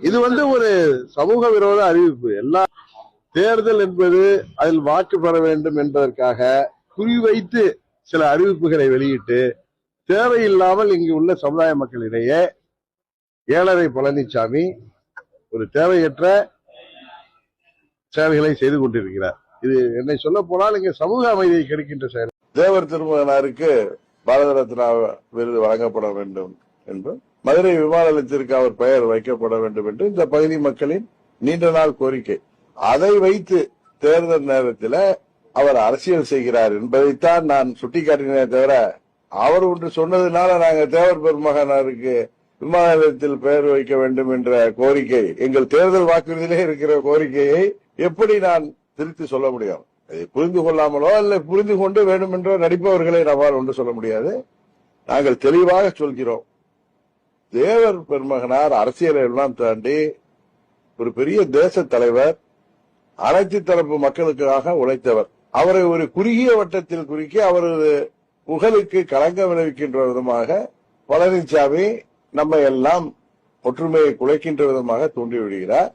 இது ஒரு சமூக விரோத அறிவிப்பு. எல்லா தேர்தல் என்பது அதில் வாக்கு பெற வேண்டும் என்பதற்காக குறிவைத்து சில அறிவிப்புகளை வெளியிட்டு தேவையில்லாமல் இங்கு உள்ள சமுதாய மக்களிடையே ஏழரை பழனிசாமி ஒரு தேவையற்ற செயல்களை செய்து கொண்டிருக்கிறார். இது என்னை சொல்ல போனால் இங்க சமூக அமைதியை கெடுக்கின்ற செயல். தேவர் திருமகனாருக்கு பாரத ரத்னா விருது வழங்கப்பட வேண்டும் என்றும் மதுரை விமான நிலையத்திற்கு அவர் பெயர் வைக்கப்பட வேண்டும் என்று இந்த பகுதி மக்களின் நீண்ட நாள் கோரிக்கை. அதை வைத்து தேர்தல் நேரத்தில் அவர் அரசியல் செய்கிறார் என்பதைத்தான் நான் சுட்டிக்காட்டினே தவிர அவர் ஒன்று சொன்னதுனால நாங்கள் தேவர் பெருமகனாருக்கு விமான நிலையத்தில் பெயர் வைக்க வேண்டும் என்ற கோரிக்கை எங்கள் தேர்தல் வாக்குறுதியிலே இருக்கிற கோரிக்கையை எப்படி நான் திருத்தி சொல்ல முடியும்? அதை புரிந்து கொள்ளாமலோ அல்ல புரிந்து கொண்டு வேண்டும் என்றோ நடிப்பவர்களை நம்மால் ஒன்று சொல்ல முடியாது. நாங்கள் தெளிவாக சொல்கிறோம், தேவர் பெருமகனார் அரசியலை எல்லாம் தாண்டி ஒரு பெரிய தேச தலைவர், அனைத்து தரப்பு மக்களுக்காக உழைத்தவர். அவரை ஒரு குறுகிய வட்டத்தில் குறுக்கி அவரது புகழுக்கு களங்கம் விளைவிக்கின்ற விதமாக பழனிசாமி நம்மை எல்லாம் ஒற்றுமையை குலைக்கின்ற விதமாக தூண்டிவிடுகிறார்.